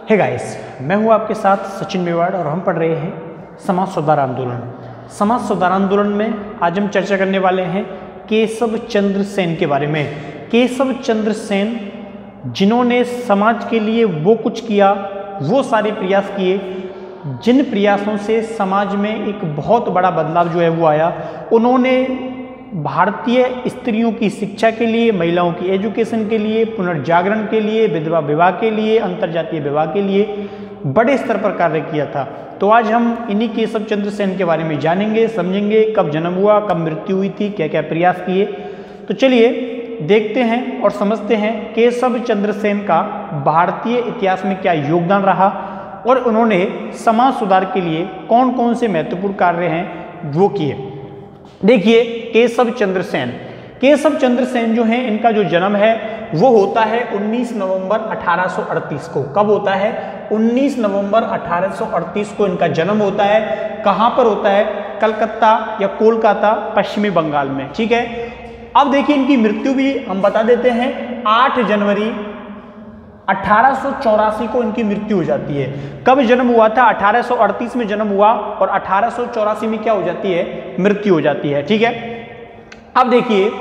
Hey guys, मैं हूं आपके साथ सचिन मेवाड़ और हम पढ़ रहे हैं समाज सुधार आंदोलन। समाज सुधार आंदोलन में आज हम चर्चा करने वाले हैं केशव चंद्र सेन के बारे में। केशव चंद्र सेन जिन्होंने समाज के लिए वो कुछ किया, वो सारे प्रयास किए जिन प्रयासों से समाज में एक बहुत बड़ा बदलाव जो है वो आया। उन्होंने भारतीय स्त्रियों की शिक्षा के लिए, महिलाओं की एजुकेशन के लिए, पुनर्जागरण के लिए, विधवा विवाह के लिए, अंतर्जातीय विवाह के लिए बड़े स्तर पर कार्य किया था। तो आज हम इन्हीं केशव चंद्र सेन के बारे में जानेंगे, समझेंगे, कब जन्म हुआ, कब मृत्यु हुई थी, क्या क्या प्रयास किए। तो चलिए देखते हैं और समझते हैं केशव चंद्र सेन का भारतीय इतिहास में क्या योगदान रहा और उन्होंने समाज सुधार के लिए कौन कौन से महत्वपूर्ण कार्य हैं वो किए। देखिए, केशव चंद्र सेन, केशव चंद्र सेन जो हैं, इनका जो जन्म है वो होता है 19 नवंबर 1838 को। कब होता है? 19 नवंबर 1838 को इनका जन्म होता है। कहाँ पर होता है? कलकत्ता या कोलकाता, पश्चिमी बंगाल में। ठीक है। अब देखिए, इनकी मृत्यु भी हम बता देते हैं। 8 जनवरी 1884 को इनकी मृत्यु हो जाती है। कब जन्म हुआ था? 1838 में जन्म हुआ और 1884 में क्या हो जाती है? मृत्यु हो जाती है। ठीक है। अब देखिए,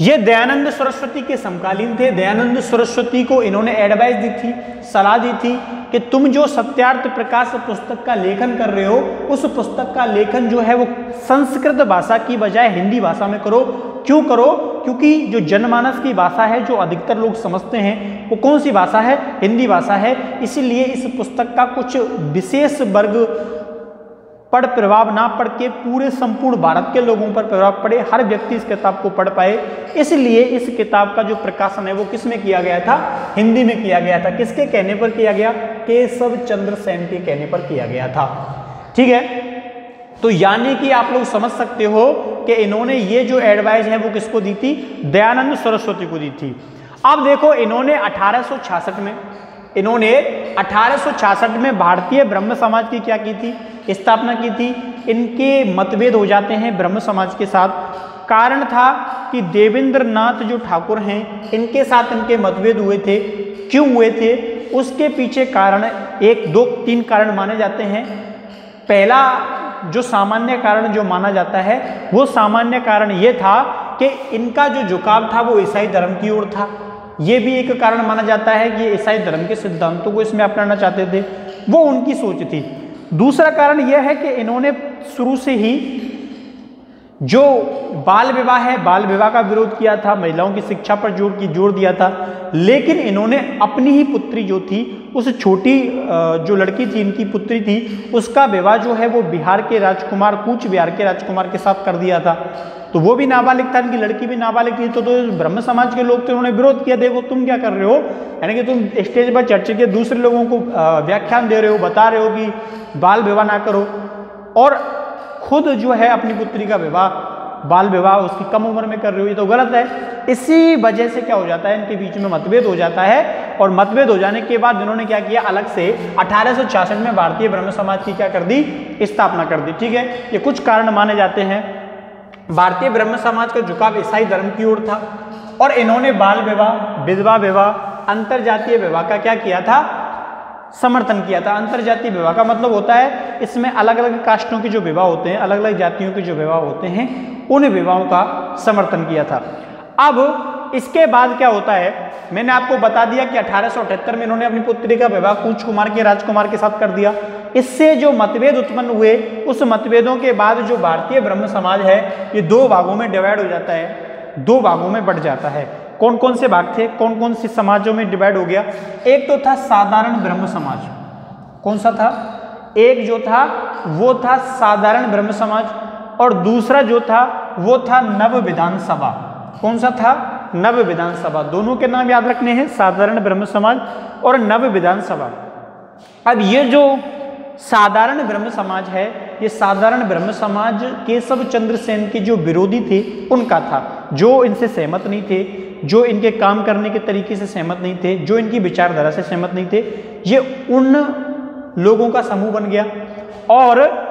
ये दयानंद सरस्वती के समकालीन थे। दयानंद सरस्वती को इन्होंने एडवाइस दी थी, सलाह दी थी कि तुम जो सत्यार्थ प्रकाश पुस्तक का लेखन कर रहे हो, उस पुस्तक का लेखन जो है वो संस्कृत भाषा की बजाय हिंदी भाषा में करो। क्यों करो? क्योंकि जो जनमानस की भाषा है, जो अधिकतर लोग समझते हैं, वो कौन सी भाषा है? हिंदी भाषा है। इसीलिए इस पुस्तक का कुछ विशेष वर्ग पर प्रभाव ना पड़ के पूरे संपूर्ण भारत के लोगों पर प्रभाव पड़े, हर व्यक्ति इस किताब को पढ़ पाए। इसलिए इस किताब का जो प्रकाशन है वो किस में किया गया था? हिंदी में किया गया था। किसके कहने पर किया गया? केशव चंद्र सेन के कहने पर किया गया था। ठीक है। तो यानी कि आप लोग समझ सकते हो कि इन्होंने ये जो एडवाइस है वो किसको दी थी? दयानंद सरस्वती को दी थी। अब देखो, इन्होंने 1866 में भारतीय ब्रह्म समाज की क्या की थी? स्थापना की थी। इनके मतभेद हो जाते हैं ब्रह्म समाज के साथ। कारण था कि देवेंद्र नाथ जो ठाकुर हैं, इनके साथ इनके मतभेद हुए थे। क्यों हुए थे? उसके पीछे कारण 1, 2, 3 कारण माने जाते हैं। पहला जो सामान्य कारण जो माना जाता है, वो सामान्य कारण ये था कि इनका जो झुकाव था वो ईसाई धर्म की ओर था। ये भी एक कारण माना जाता है कि ईसाई धर्म के सिद्धांतों को इसमें अपनाना चाहते थे, वो उनकी सोच थी। दूसरा कारण यह है कि इन्होंने शुरू से ही जो बाल विवाह है, बाल विवाह का विरोध किया था, महिलाओं की शिक्षा पर जोर दिया था। लेकिन इन्होंने अपनी ही पुत्री जो थी, उस छोटी जो लड़की थी, इनकी पुत्री थी, उसका विवाह जो है वो बिहार के राजकुमार, कूच बिहार के राजकुमार के साथ कर दिया था। तो वो भी नाबालिग था, इनकी लड़की भी नाबालिग थी। तो ब्रह्म समाज के लोग थे, उन्होंने विरोध किया, देखो तुम क्या कर रहे हो, यानी कि तुम स्टेज पर चर्चा के दूसरे लोगों को व्याख्यान दे रहे हो, बता रहे हो कि बाल विवाह ना करो, और खुद जो है अपनी पुत्री का विवाह, बाल विवाह उसकी कम उम्र में कर रहे हो, ये तो गलत है। इसी वजह से क्या हो जाता है, इनके बीच में मतभेद हो जाता है। और मतभेद हो जाने के बाद इन्होंने क्या किया, अलग से 1866 में भारतीय ब्रह्म समाज की क्या कर दी? स्थापना कर दी। ठीक है। ये कुछ कारण माने जाते हैं। भारतीय ब्रह्म समाज का झुकाव ईसाई धर्म की ओर था और इन्होंने बाल विवाह, विधवा विवाह, अंतरजातीय विवाह का क्या किया था? समर्थन किया था। अंतरजातीय विवाह का मतलब होता है इसमें अलग अलग कास्टों के जो विवाह होते हैं, अलग अलग जातियों के जो विवाह होते हैं, उन विवाहों का समर्थन किया था। अब इसके बाद क्या होता है, मैंने आपको बता दिया कि 1878 में इन्होंने अपनी पुत्री का विवाह कूच कुमार के राजकुमार के साथ कर दिया। इससे जो मतभेद उत्पन्न हुए, उस मतभेदों के बाद जो भारतीय ब्रह्म समाज है ये 2 भागों में डिवाइड हो जाता है, 2 भागों में बढ़ जाता है। कौन कौन से भाग थे, कौन कौन से समाजों में डिवाइड हो गया? एक तो था साधारण ब्रह्म समाज। कौन सा था? एक जो था वो था साधारण ब्रह्म समाज, और दूसरा जो था वो था नव विधान सभा। कौन सा था? नव विधान सभा। दोनों के नाम याद रखने हैं, साधारण ब्रह्म समाज और नव विधान सभा। अब ये जो साधारण ब्रह्म समाज है, ये साधारण ब्रह्म समाज केशव चंद्र सेन के जो विरोधी थे उनका था, जो इनसे सहमत नहीं थे, जो इनके काम करने के तरीके से सहमत नहीं थे, जो इनकी विचारधारा से सहमत नहीं थे। ये उन लोगों का समूह बन गया। और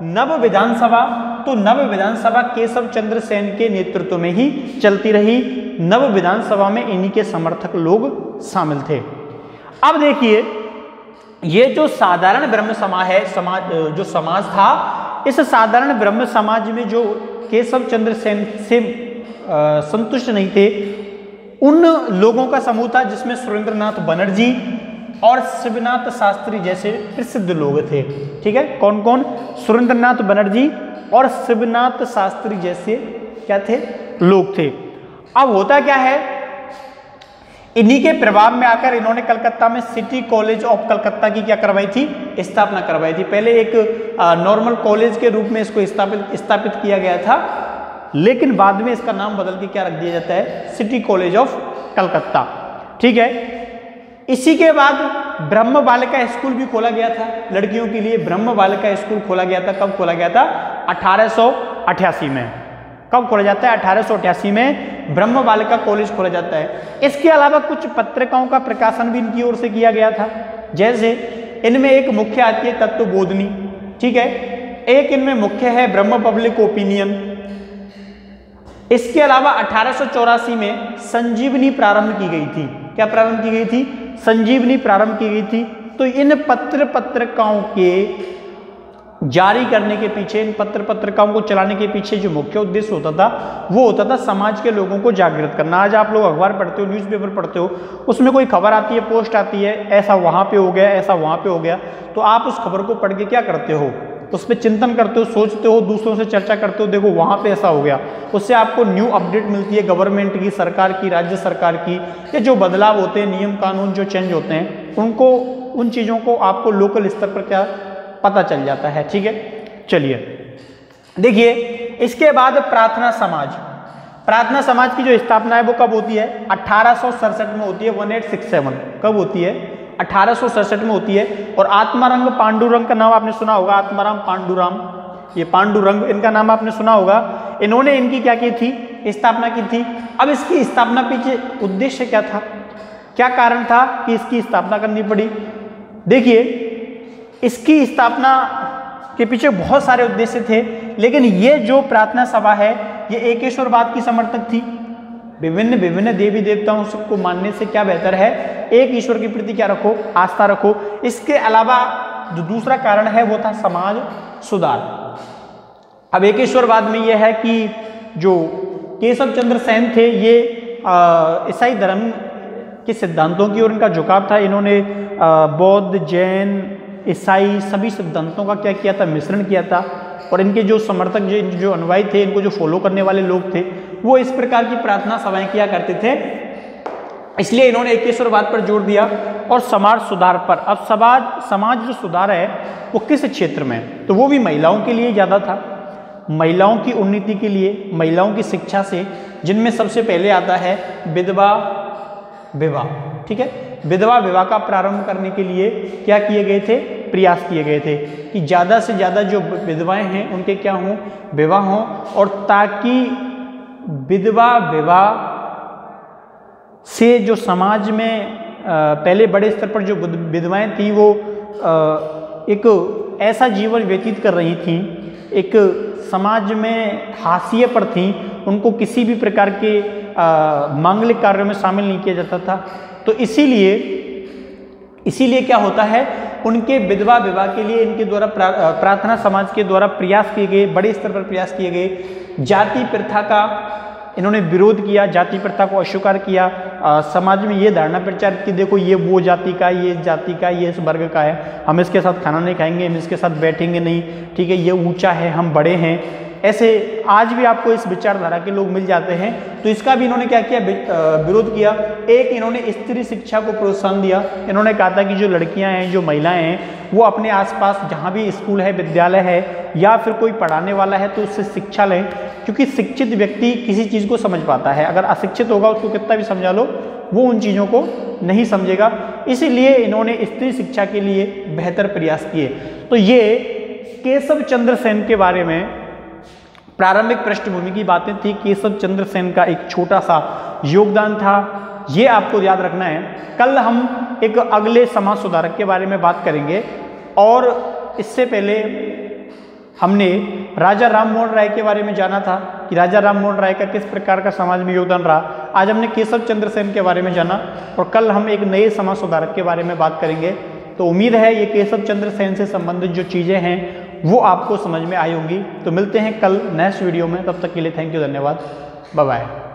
नव विधानसभा, तो नव विधानसभा केशव चंद्र सेन के नेतृत्व में ही चलती रही। नव विधानसभा में इन्हीं के समर्थक लोग शामिल थे। अब देखिए, ये जो साधारण ब्रह्म समाज है, जो समाज था, इस साधारण ब्रह्म समाज में जो केशव चंद्र सेन से संतुष्ट नहीं थे, उन लोगों का समूह था जिसमें सुरेंद्रनाथ बनर्जी और शिवनाथ शास्त्री जैसे प्रसिद्ध लोग थे। ठीक है, कौन कौन? सुरेंद्रनाथ बनर्जी और शिवनाथ शास्त्री जैसे क्या थे? लोग थे। अब होता क्या है, इन्हीं के प्रभाव में आकर इन्होंने कलकत्ता में सिटी कॉलेज ऑफ कलकत्ता की क्या करवाई थी? स्थापना करवाई थी। पहले एक नॉर्मल कॉलेज के रूप में इसको स्थापित किया गया था, लेकिन बाद में इसका नाम बदल के क्या रख दिया जाता है? City college of Calcutta. ठीक है, इसी के बाद ब्रह्म बालिका स्कूल भी खोला गया था लड़कियों के लिए। ब्रह्म बालिका स्कूल खोला गया था। कब खोला गया था? 1888 में। कब खोला जाता है? 1888 में ब्रह्म बालिका कॉलेज खोला जाता है। इसके अलावा कुछ पत्रिकाओं का प्रकाशन भी इनकी ओर से किया गया था, जैसे इनमें एक मुख्य आती है तत्वबोधिनी। ठीक है, एक इनमें मुख्य है ब्रह्म पब्लिक ओपिनियन। इसके अलावा 1884 में संजीवनी प्रारंभ की गई थी। क्या प्रारंभ की गई थी? संजीवनी प्रारंभ की गई थी। तो इन पत्रिकाओं के जारी करने के पीछे, इन पत्रिकाओं को चलाने के पीछे जो मुख्य उद्देश्य होता था, वो होता था समाज के लोगों को जागृत करना। आज आप लोग अखबार पढ़ते हो, न्यूज़पेपर पढ़ते हो, उसमें कोई खबर आती है, पोस्ट आती है, ऐसा वहाँ पे हो गया, ऐसा वहाँ पे हो गया, तो आप उस खबर को पढ़ के क्या करते हो? उस पर चिंतन करते हो, सोचते हो, दूसरों से चर्चा करते हो, देखो वहाँ पे ऐसा हो गया। उससे आपको न्यू अपडेट मिलती है गवर्नमेंट की, सरकार की, राज्य सरकार की, ये जो बदलाव होते हैं, नियम कानून जो चेंज होते हैं, उनको, उन चीज़ों को आपको लोकल स्तर पर क्या पता चल जाता है। ठीक है, चलिए देखिए, इसके बाद प्रार्थना समाज। प्रार्थना समाज की जो स्थापना है वो कब होती है? 1867 में होती है। 1867 कब होती है? 1867 में होती है। और आत्मारंग पांडुरंग का नाम आपने सुना होगा। आत्माराम पांडुराम, ये पांडुरंग, इनका नाम आपने सुना होगा। इन्होंने इनकी क्या की थी? स्थापना की थी। अब इसकी स्थापना पीछे उद्देश्य क्या था, क्या कारण था कि इसकी स्थापना करनी पड़ी? देखिए, इसकी स्थापना के पीछे बहुत सारे उद्देश्य थे, लेकिन ये जो प्रार्थना सभा है, ये एकेश्वरवाद की समर्थक थी। विभिन्न देवी देवताओं को मानने से क्या बेहतर है? एक ईश्वर के प्रति क्या रखो? आस्था रखो। इसके अलावा जो दूसरा कारण है वो था समाज सुधार। अब एकेश्वरवाद में यह है कि जो केशव चंद्र सेन थे, ये ईसाई धर्म के सिद्धांतों की ओर इनका झुकाव था। इन्होंने बौद्ध, जैन, ईसाई सभी सिद्धांतों का क्या किया था? मिश्रण किया था। और इनके जो समर्थक, जो अनुयायी थे, इनको जो फॉलो करने वाले लोग थे, वो इस प्रकार की प्रार्थना सभाएं किया करते थे। इसलिए इन्होंने एकेश्वरवाद पर जोर दिया और समाज सुधार पर। अब समाज जो सुधार है वो किस क्षेत्र में? तो वो भी महिलाओं के लिए ज़्यादा था, महिलाओं की उन्नति के लिए, महिलाओं की शिक्षा से, जिनमें सबसे पहले आता है विधवा विवाह। ठीक है, विधवा विवाह का प्रारंभ करने के लिए क्या किए गए थे? प्रयास किए गए थे कि ज़्यादा से ज़्यादा जो विधवाएं हैं उनके क्या हों? विवाह हों। और ताकि विधवा विवाह से जो समाज में पहले बड़े स्तर पर जो विधवाएं थी, वो एक ऐसा जीवन व्यतीत कर रही थीं, एक समाज में हाशिए पर थीं, उनको किसी भी प्रकार के मांगलिक कार्यों में शामिल नहीं किया जाता था। तो इसीलिए क्या होता है, उनके विधवा विवाह के लिए इनके द्वारा प्रार्थना समाज के द्वारा प्रयास किए गए, बड़े स्तर पर प्रयास किए गए। जाति प्रथा का इन्होंने विरोध किया, जाति प्रथा को अस्वीकार किया। समाज में ये धारणा प्रचार की, देखो ये वो जाति का, ये जाति का, ये इस वर्ग का है, हम इसके साथ खाना नहीं खाएंगे, हम इसके साथ बैठेंगे नहीं, ठीक है, ये ऊंचा है, हम बड़े हैं। ऐसे आज भी आपको इस विचारधारा के लोग मिल जाते हैं। तो इसका भी इन्होंने क्या किया? विरोध किया। एक इन्होंने स्त्री शिक्षा को प्रोत्साहन दिया। इन्होंने कहा था कि जो लड़कियां हैं, जो महिलाएं हैं, वो अपने आसपास जहाँ भी स्कूल है, विद्यालय है, या फिर कोई पढ़ाने वाला है, तो उससे शिक्षा लें, क्योंकि शिक्षित व्यक्ति किसी चीज़ को समझ पाता है। अगर अशिक्षित होगा, उसको कितना भी समझा लो, वो उन चीज़ों को नहीं समझेगा। इसीलिए इन्होंने स्त्री शिक्षा के लिए बेहतर प्रयास किए। तो ये केशव चंद्र सेन के बारे में प्रारंभिक पृष्ठभूमि की बातें थी। केशव चंद्र सेन का एक छोटा सा योगदान था, ये आपको याद रखना है। कल हम एक अगले समाज सुधारक के बारे में बात करेंगे, और इससे पहले हमने राजा राम मोहन राय के बारे में जाना था। कि राजा राम मोहन राय का किस प्रकार का समाज में योगदान रहा। आज हमने केशव चंद्र सेन के बारे में जाना और कल हम एक नए समाज सुधारक के बारे में बात करेंगे। तो उम्मीद है ये केशव चंद्र सेन से संबंधित जो चीज़ें हैं वो आपको समझ में आई होंगी। तो मिलते हैं कल नेक्स्ट वीडियो में, तब तक के लिए थैंक यू, धन्यवाद, बाय बाय।